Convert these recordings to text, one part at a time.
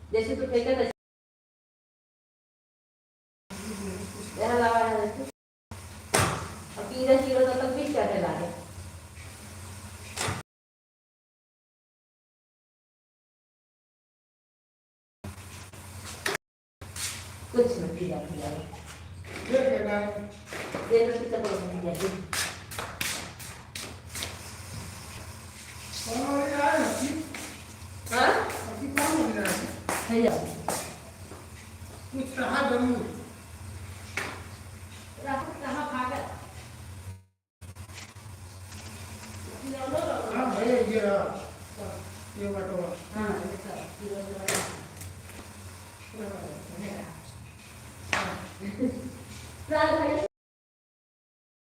जैसे तू फेंका था यहाँ लावा है जैसे अब पीरा चीरो तो तक भी चाटे लागे कुछ नहीं पीरा पीरा ये तो कितना बड़ा बन गया जी हाँ है यार कुछ रहा जरूर रहा भागा हाँ भाई ये रहा ये बटवा हाँ ऐसा प्राण भाई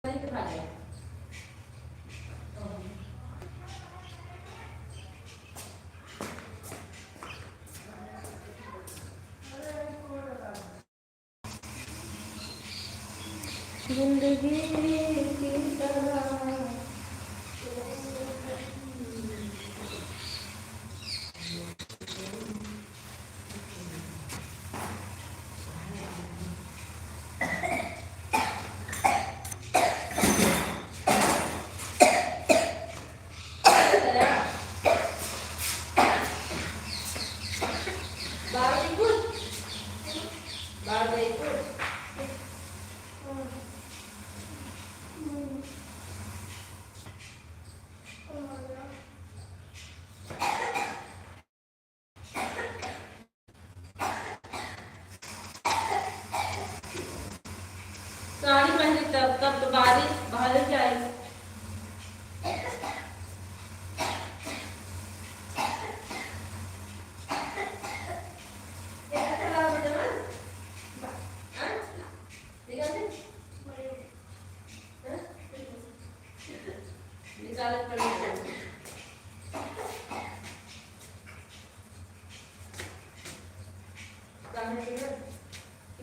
नहीं तो खा गया जिंदगी की तरह साड़ी पहने तब तब तो बारिश बाहर जाए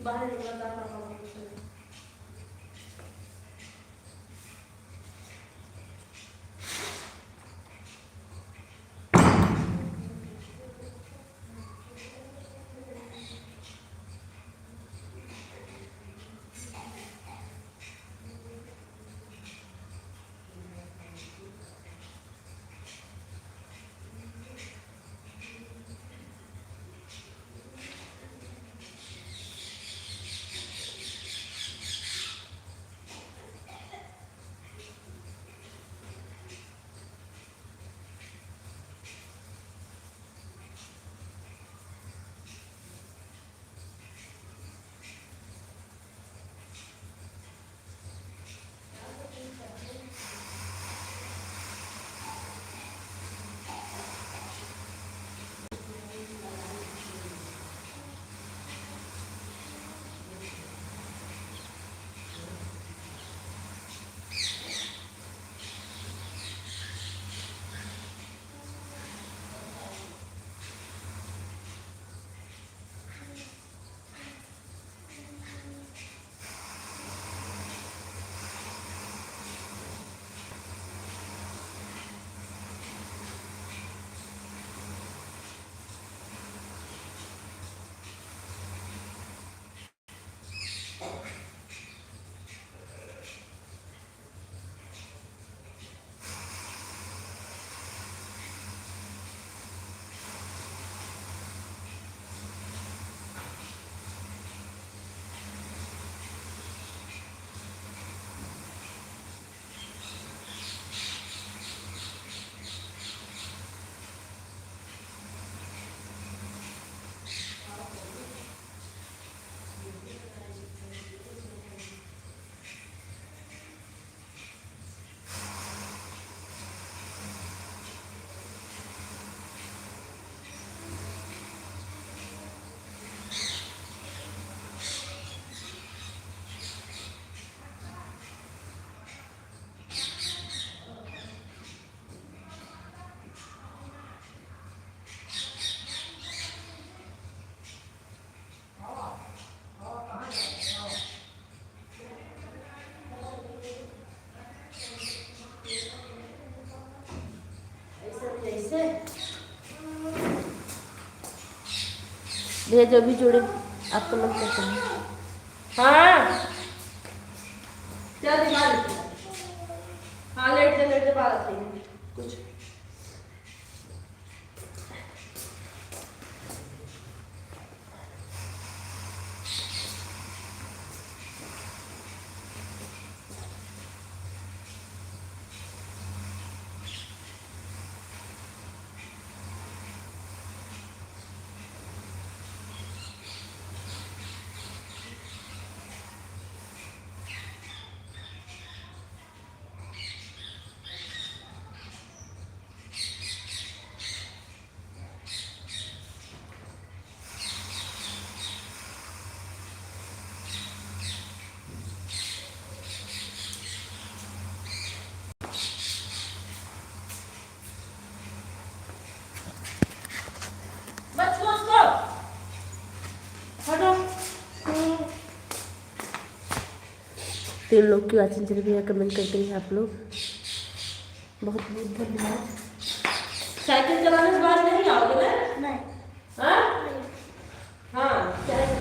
बाहर निकलता भेजो भी जोड़े आपको मन कैसे है। हाँ चल दिखा देती हूँ। हाँ लेटते लेटते बात आती है कुछ। तीन लोग की वाचिंग चल रही है, कमेंट करते हैं आप लोग, बहुत बहुत धन्यवाद। साइकिल चलाने के बाद नहीं आओगे ना? नहीं। हाँ हाँ चल।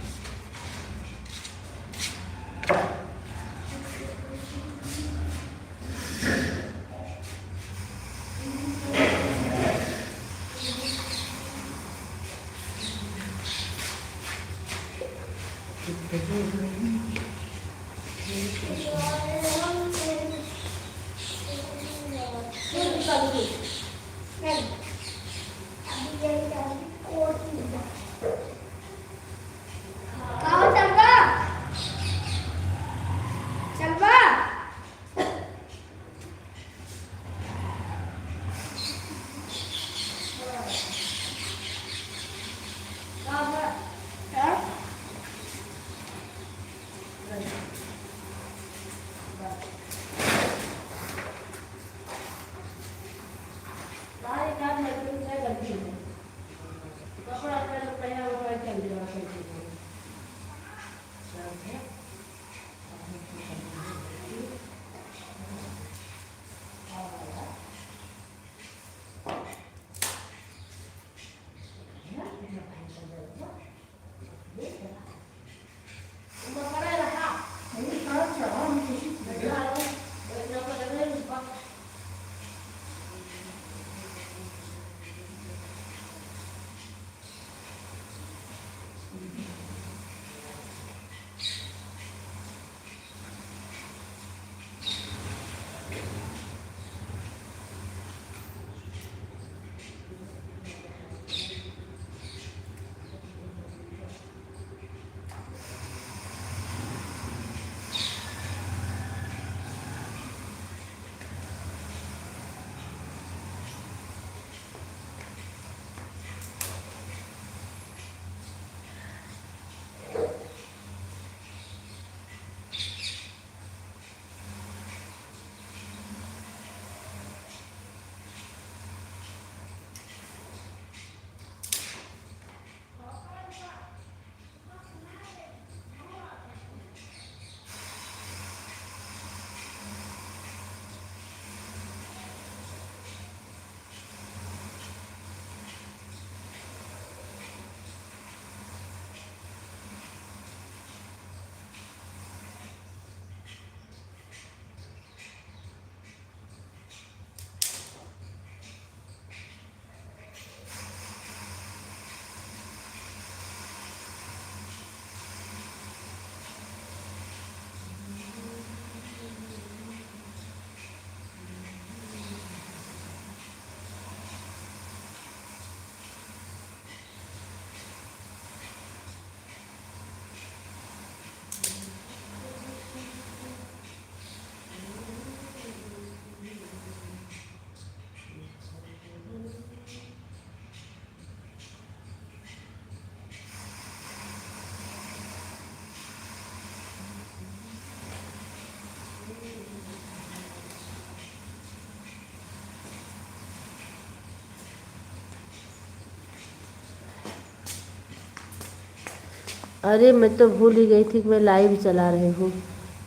अरे मैं तो भूल ही गई थी कि मैं लाइव चला रही हूँ।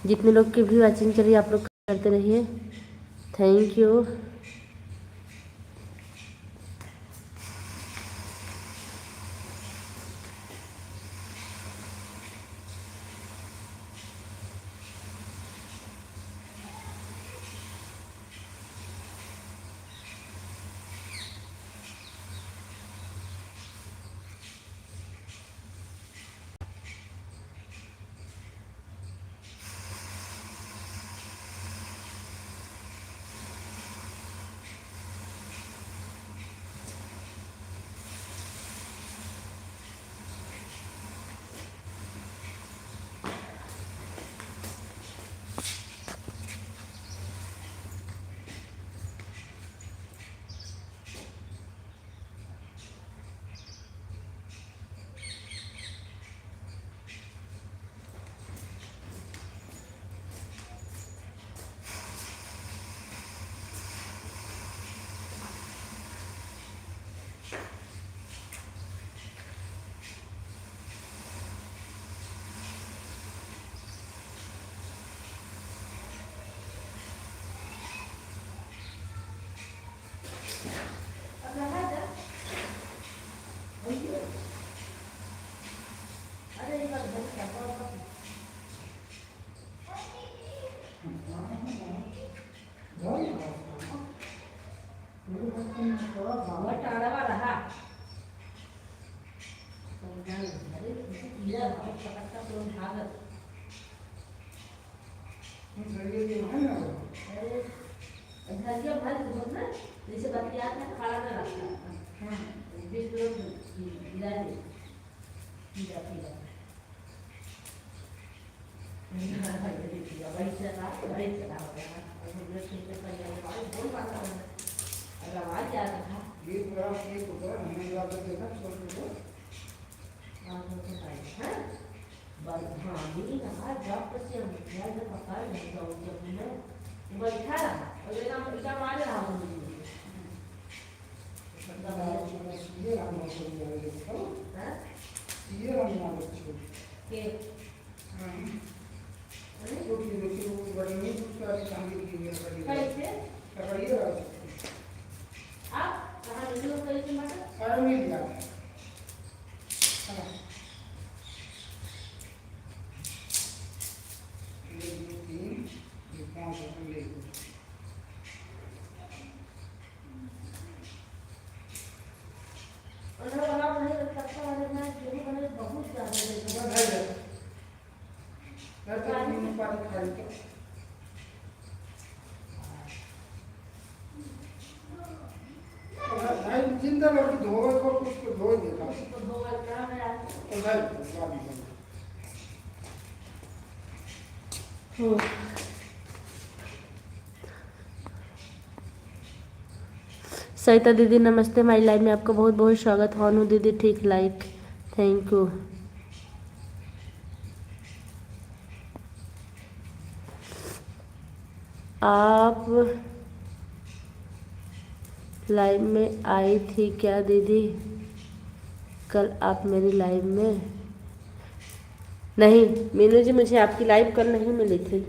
जितने लोग की भी वाचिंग चलिए आप लोग करते रहिए, थैंक यू। अरे एक बार घर क्या बहुत टाड़ा हुआ रहा। अरे कीड़ा बहुत पकड़ता तो भागत। अरे धनिया भर दूध ना जैसे बतिया था खाना में रखता। हाँ 20 किलो गिरा दे कीड़ा कीड़ा वही चला हो गया और मुझे ठीक से कर लिया और बोल पाता हूँ अगर आवाज आ रहा ये पूरा एक ऊपर हमने जो आपको देखा छोड़ दो आप लोग को पाएंगे हाँ बस हाँ मेरी कहा जब तक से हम क्या जब पकड़ नहीं तो जब मैं बैठा रहा और एकदम मार रहा हूँ ये हम लोग को ये देखो हाँ ये हम लोग को के हाँ अरे छोटी देखिए वो बड़ी नहीं उसका संगीत की है बड़ी कैसे पकड़िए आप कहाँ वीडियो कैसे मारे सारा नहीं दिया ये 3 ये 5 अपन ले और वाला नहीं लगता वाले में जो बने बहुत ज्यादा है भाई यार तो तीन पानी खाई तो भाई जिंदा लोग धोए को कुछ को धोए देखा तो दो बार करा मेरा तो भाई स्वाद नहीं हो सरिता दीदी नमस्ते हमारी लाइव में आपका बहुत बहुत स्वागत। हानू दीदी ठीक लाइक थैंक यू। आप लाइव में आई थी क्या दीदी कल आप मेरी लाइव में? नहीं मीनू जी मुझे आपकी लाइव कल नहीं मिली थी।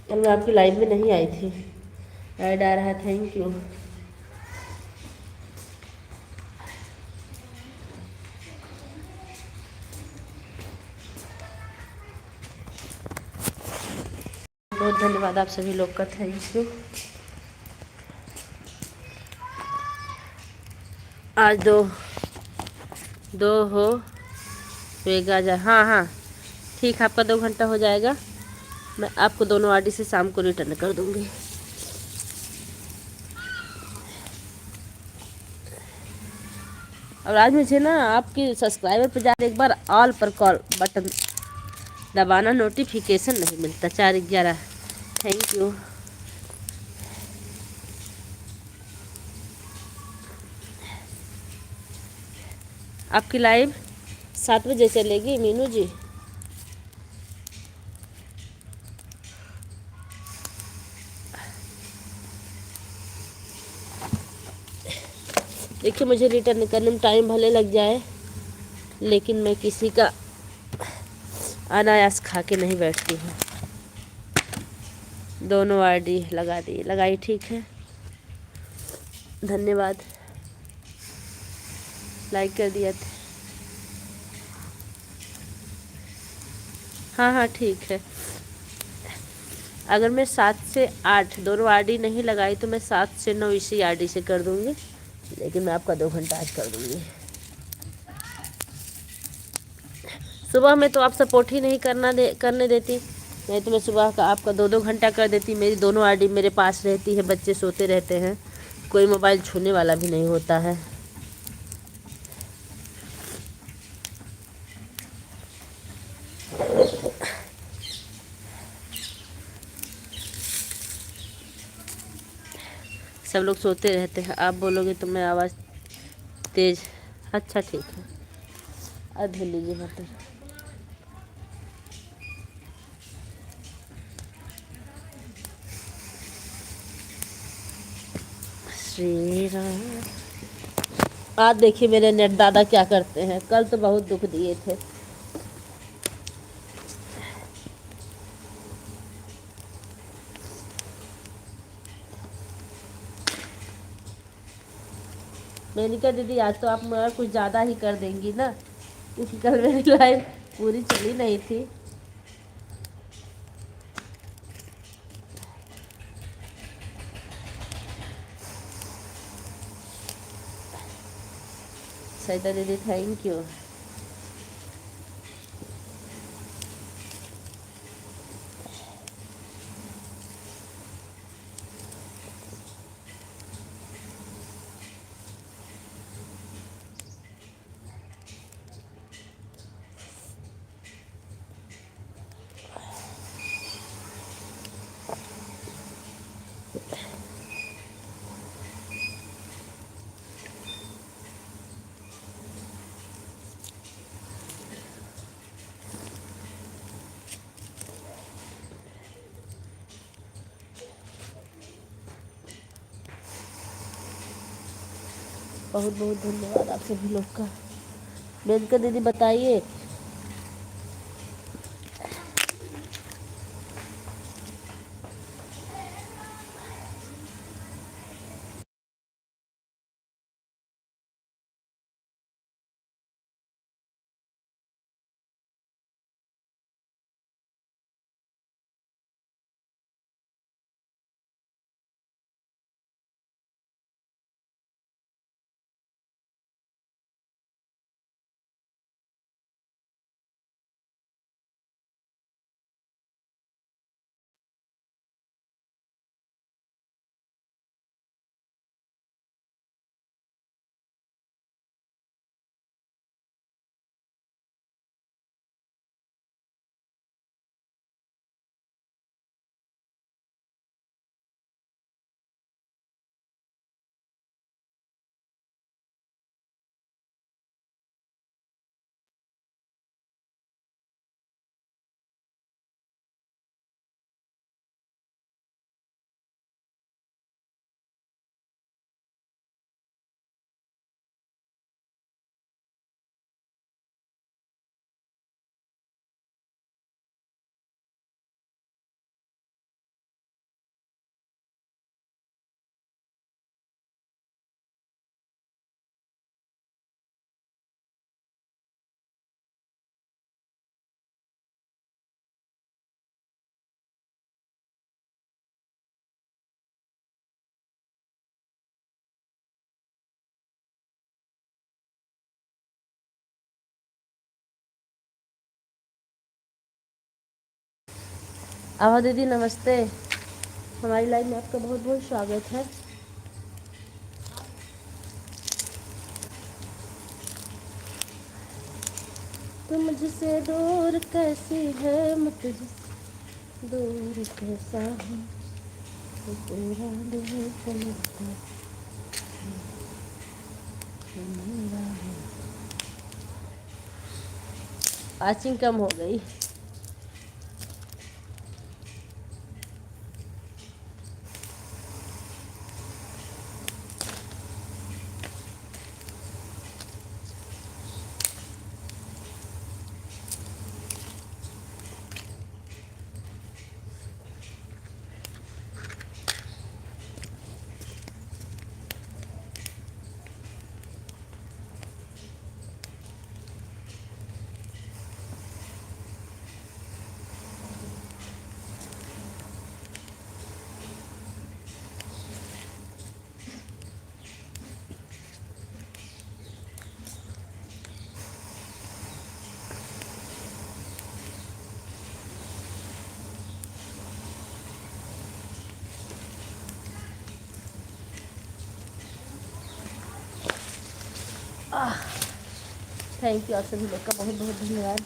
कल मैं आपकी लाइव में नहीं आई थी। ऐड आ रहा है थैंक यू। बहुत धन्यवाद आप सभी लोग का थैंक यू। आज दो हो वेगा जा हाँ हाँ ठीक आपका 2 घंटा हो जाएगा। मैं आपको दोनों आईडी से शाम को रिटर्न कर दूंगी। और आज मुझे ना आपकी सब्सक्राइबर पर जाकर एक बार ऑल पर कॉल बटन दबाना नोटिफिकेशन नहीं मिलता 411 थैंक यू। आपकी लाइव 7 बजे चलेगी मीनू जी। देखिए मुझे रिटर्न करने में टाइम भले लग जाए लेकिन मैं किसी का अनायास खा के नहीं बैठती हूँ। दोनों आईडी लगा दी लगाई ठीक है धन्यवाद लाइक कर दिया था। हाँ हाँ ठीक है। अगर मैं 7 से 8 दोनों आईडी नहीं लगाई तो मैं 7 से 9 इसी आईडी से कर दूँगी लेकिन मैं आपका 2 घंटा आज कर दूँगी। सुबह में तो आप सपोर्ट ही नहीं करने देती नहीं तो मैं सुबह का आपका 2-2 घंटा कर देती। मेरी दोनों आईडी मेरे पास रहती है बच्चे सोते रहते हैं कोई मोबाइल छूने वाला भी नहीं होता है। सब लोग सोते रहते हैं आप बोलोगे तो मैं आवाज़ तेज अच्छा ठीक है अब धुल लीजिए मतलब श्री राम। आज देखिए मेरे नेट दादा क्या करते हैं कल तो बहुत दुख दिए थे। मैंने कहा दीदी आज तो आप मगर कुछ ज़्यादा ही कर देंगी ना कल मेरी लाइफ पूरी चली नहीं थी। सरिता दीदी थैंक यू। बहुत बहुत धन्यवाद आप सभी लोग का। मेनका दीदी बताइए। आभा दीदी नमस्ते। हमारी लाइव में आपका बहुत बहुत स्वागत है। तुम मुझसे दूर कैसी है, मुझसे दूर कैसा है, तेरा दिल चलता वाचिंग कम हो गई। थैंक यू आप सभी लोग का बहुत बहुत धन्यवाद।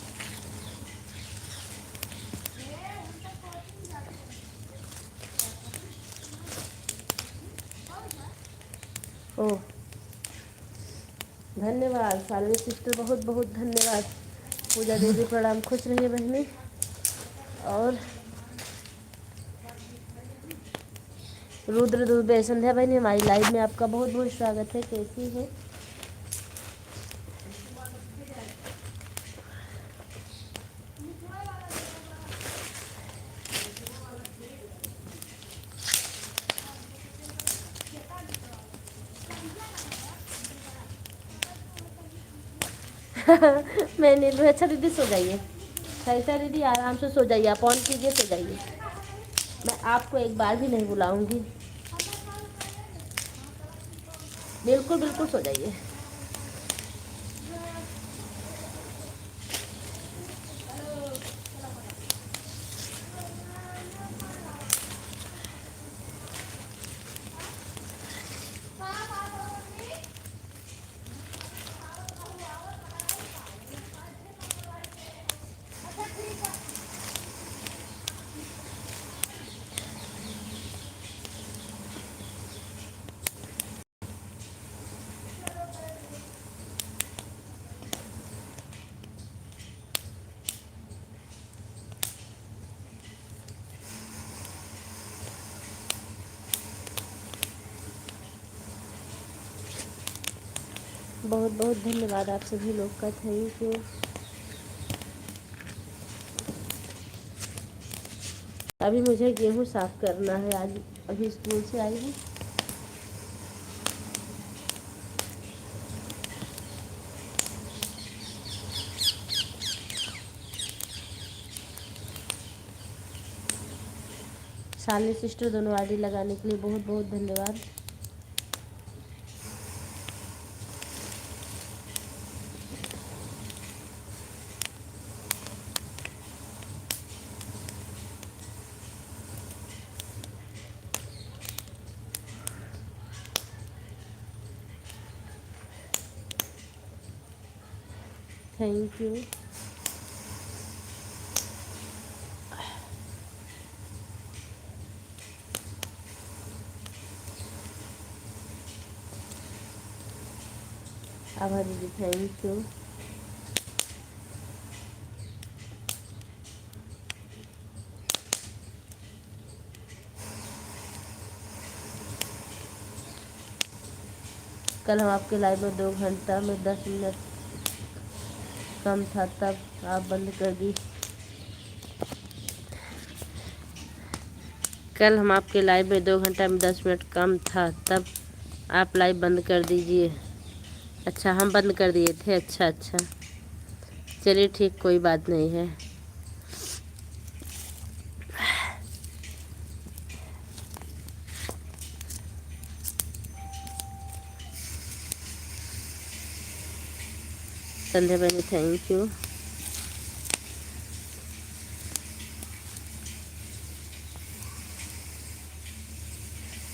ओह धन्यवाद सालवी सिस्टर, बहुत बहुत धन्यवाद। पूजा दीदी प्रणाम, खुश रहिए बहनी। और रुद्र दुबे, संध्या बहनी हमारी लाइव में आपका बहुत बहुत स्वागत है। कैसी है? मैं नींद में। अच्छा दीदी सो जाइए, सही सही दीदी आराम से सो जाइए, आप ऑन कीजिए, सो जाइए। मैं आपको एक बार भी नहीं बुलाऊंगी। बिल्कुल बिल्कुल सो जाइए। बहुत बहुत धन्यवाद आप सभी लोग का, थैंक यू। अभी मुझे गेहूँ साफ करना है, आज अभी स्कूल से आई हूँ। शालिनी सिस्टर दोनों आईडी लगाने के लिए बहुत बहुत धन्यवाद। Thank you. आभार दीदी, थैंक यू। कल हम आपके लाइव में 2 घंटा में 10 मिनट कम था, तब आप बंद कर दी। कल हम आपके लाइव में 2 घंटा में 10 मिनट कम था, तब आप लाइव बंद कर दीजिए। अच्छा हम बंद कर दिए थे, अच्छा अच्छा, चलिए ठीक, कोई बात नहीं है। संध्या बहनी थैंक यू।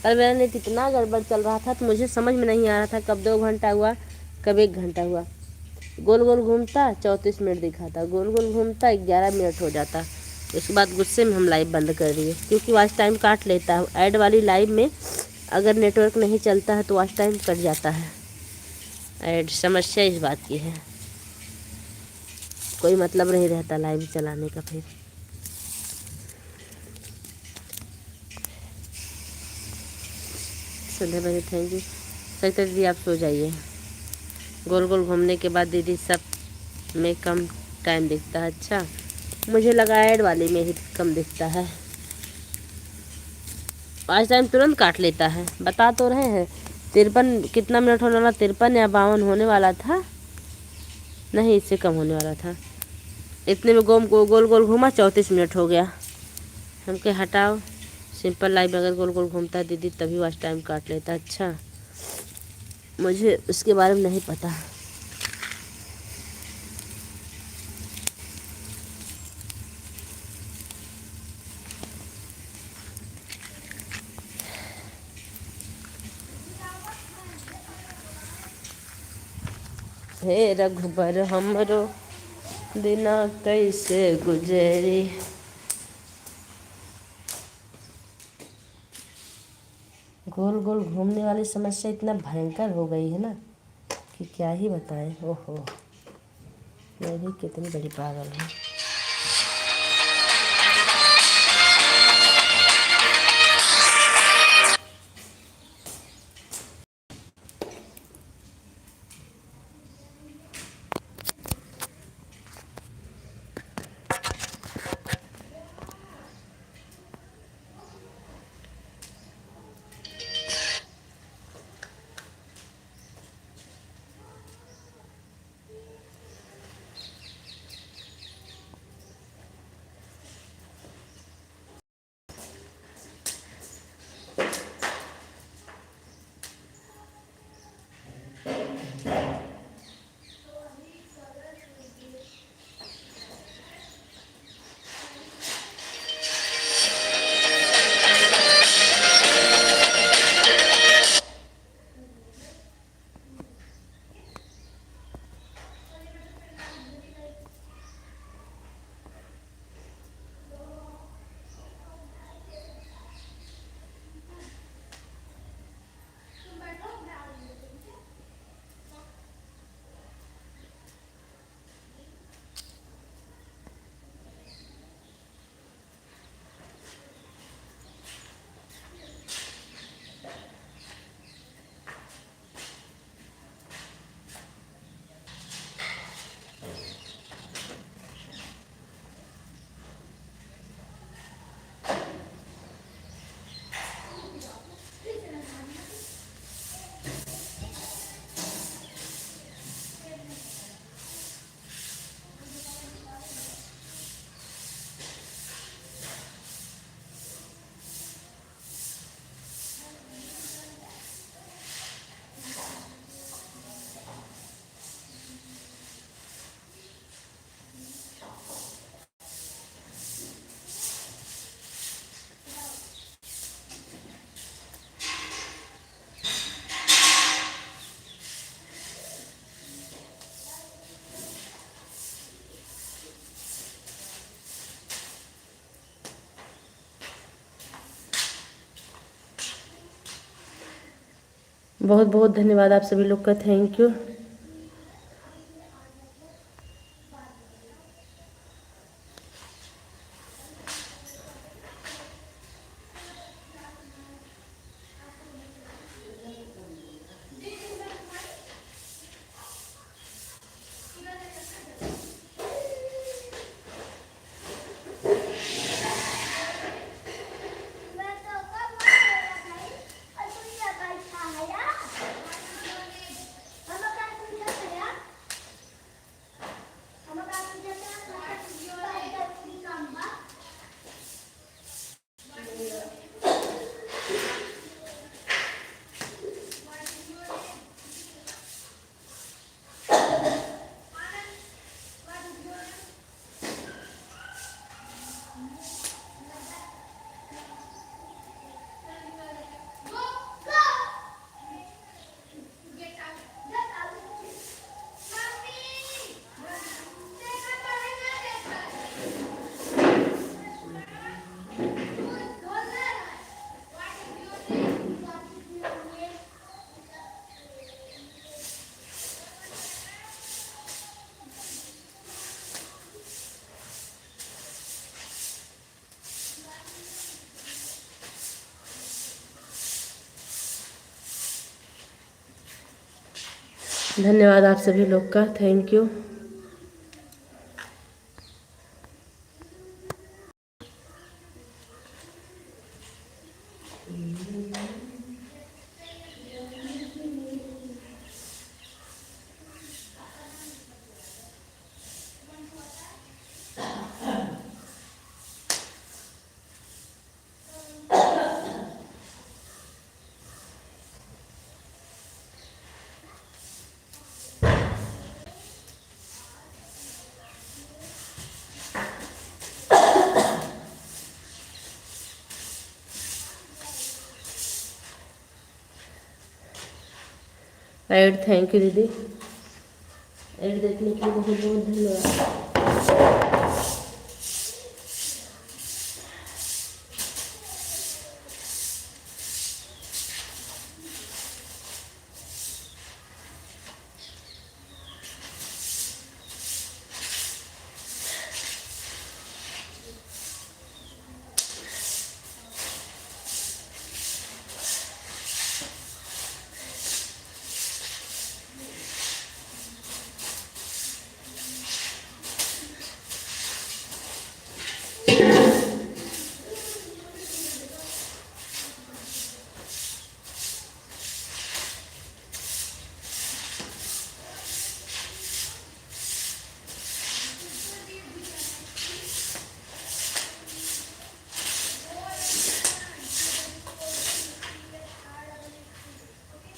कल मेरा नेट इतना गड़बड़ चल रहा था तो मुझे समझ में नहीं आ रहा था कब 2 घंटा हुआ कब 1 घंटा हुआ। गोल गोल घूमता 34 मिनट दिखाता, गोल गोल घूमता 11 मिनट हो जाता। उसके बाद गुस्से में हम लाइव बंद कर दिए, क्योंकि वॉच टाइम काट लेता है। ऐड वाली लाइव में अगर नेटवर्क नहीं चलता है तो वॉच टाइम कट जाता है। ऐड समस्या इस बात की है, कोई मतलब नहीं रहता लाइव चलाने का। फिर संध्या बहनी थैंक यू। सही दीदी आप सो जाइए। गोल गोल घूमने के बाद दीदी सब में कम टाइम दिखता है। अच्छा मुझे लगा ऐड वाले में ही कम दिखता है। आज टाइम तुरंत काट लेता है, बता तो रहे हैं 53 कितना मिनट होने वाला, 53 या 52 होने वाला था, नहीं इससे कम होने वाला था। इतने में गोल गोल घूमा 34 मिनट हो गया। हम के हटाओ, सिंपल लाइव अगर गोल गोल घूमता है दीदी तभी वॉच टाइम काट लेता। अच्छा मुझे उसके बारे में नहीं पता। हे रघुबर हमरो दिना कैसे गुजरी। गोल गोल घूमने वाली समस्या इतना भयंकर हो गई है ना कि क्या ही बताएं। ओहो मैं भी कितनी बड़ी पागल हूँ। बहुत बहुत धन्यवाद आप सभी लोग का, थैंक यू। धन्यवाद आप सभी लोग का, thank you. Add thank you दीदी, ऐड देखने के लिए बहुत बहुत धन्यवाद।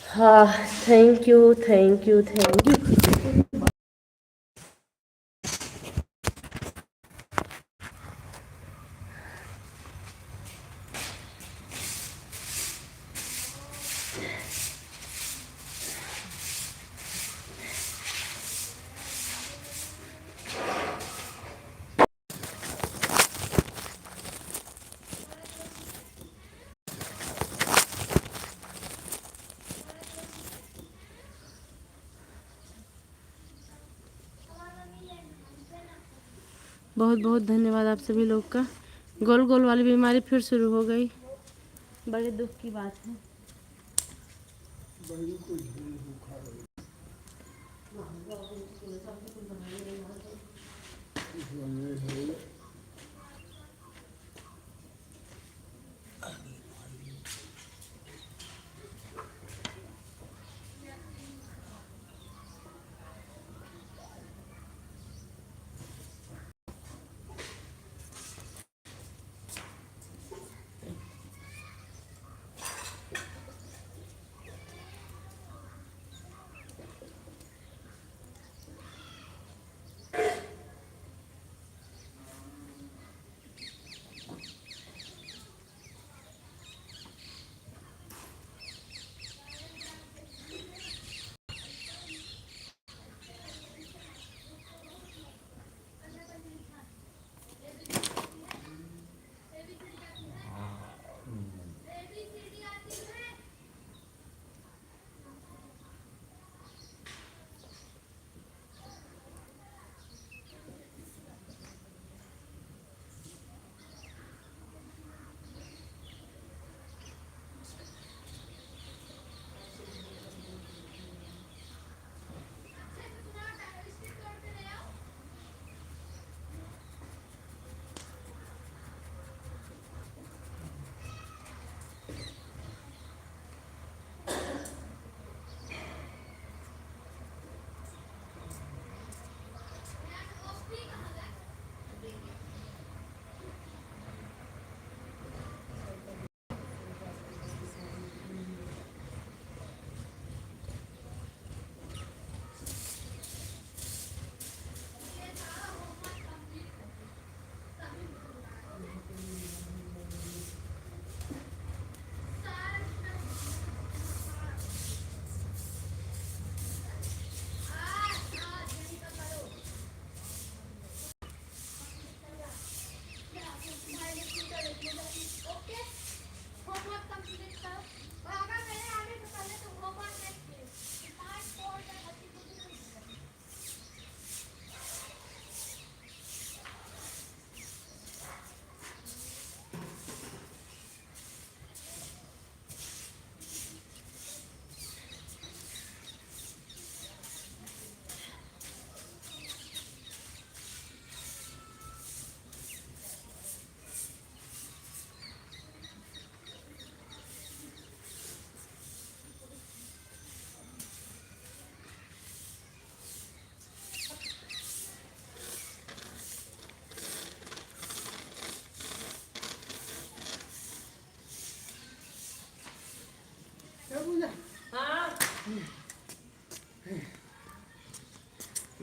हाँ, thank you thank you thank you. बहुत बहुत धन्यवाद आप सभी लोग का। गोल गोल वाली बीमारी फिर शुरू हो गई, बड़े दुख की बात है।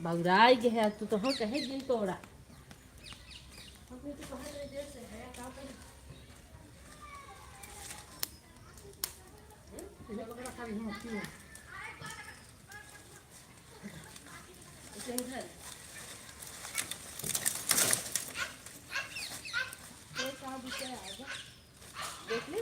बौराई के है तू तो कहे दिन तोड़ा देख ले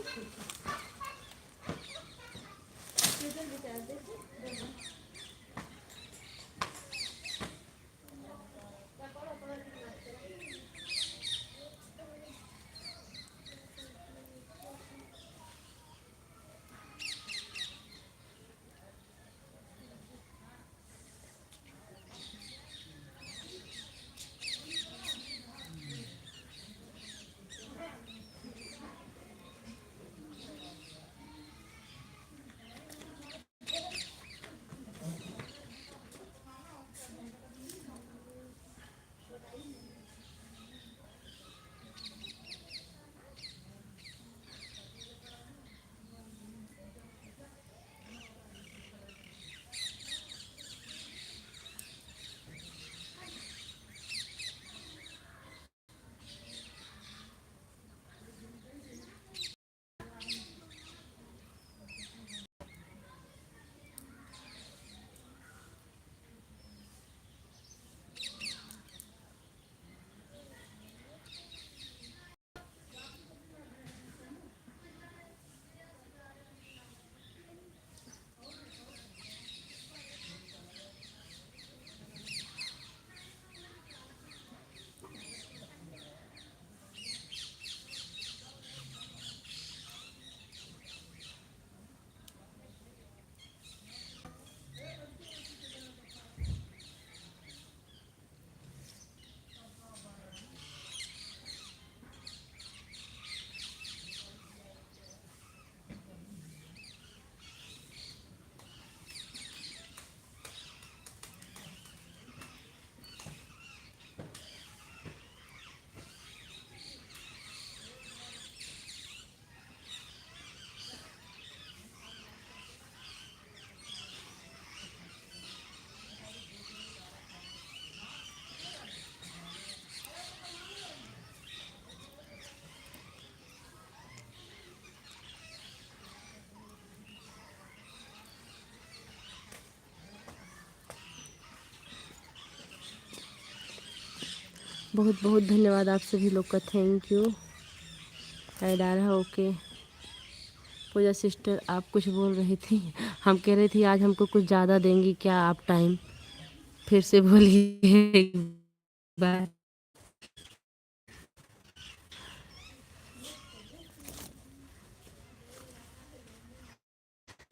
बहुत बहुत धन्यवाद आप सभी लोग का, थैंक यू। डारा ओके। पूजा सिस्टर आप कुछ बोल रही थी, हम कह रही थी आज हमको कुछ ज़्यादा देंगी क्या आप टाइम, फिर से बोलिए एक बार।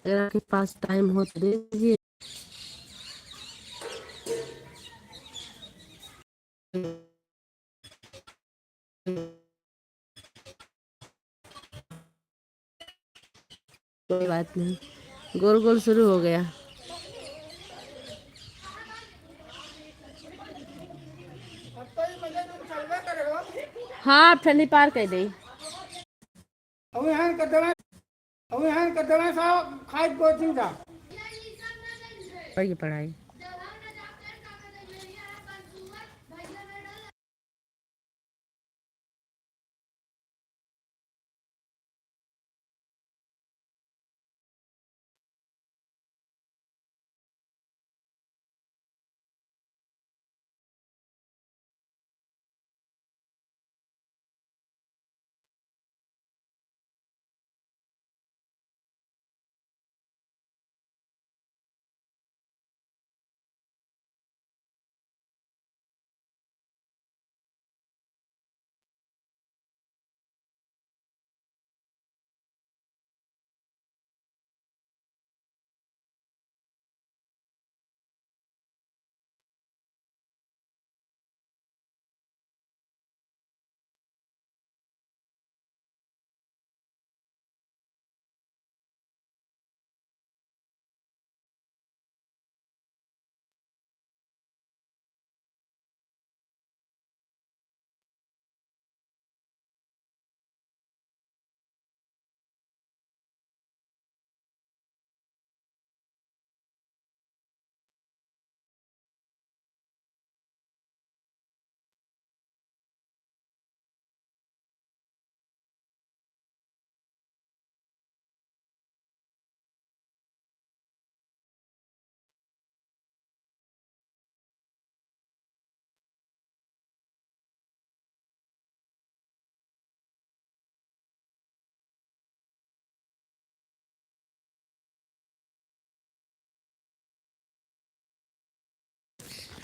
अगर आपके पास टाइम हो तो दे दीजिए। कोई बात नहीं, गोल गोल शुरू हो गया। हाँ ठंडी पार कर दी। पढ़ाई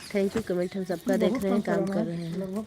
थैंक यू कमेंट हम सबका देख बहुत रहे कम हैं, काम चलाना कर है रहे हैं। लगभग।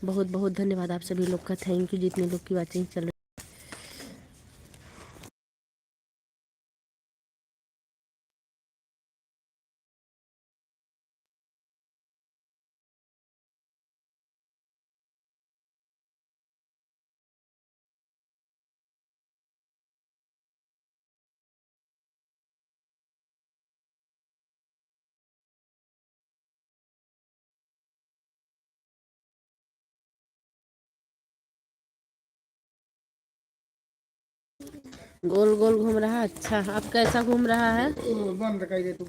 बहुत बहुत धन्यवाद आप सभी लोग का, थैंक यू जितने लोग की वाचिंग चल रही। गोल गोल घूम रहा है। अच्छा, अब कैसा घूम रहा है? बंद कर दे तू।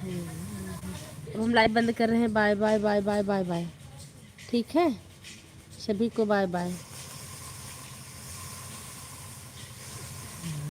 अब हम लाइव बंद कर रहे हैं। Bye bye bye bye bye bye. ठीक है, सभी को बाय बाय।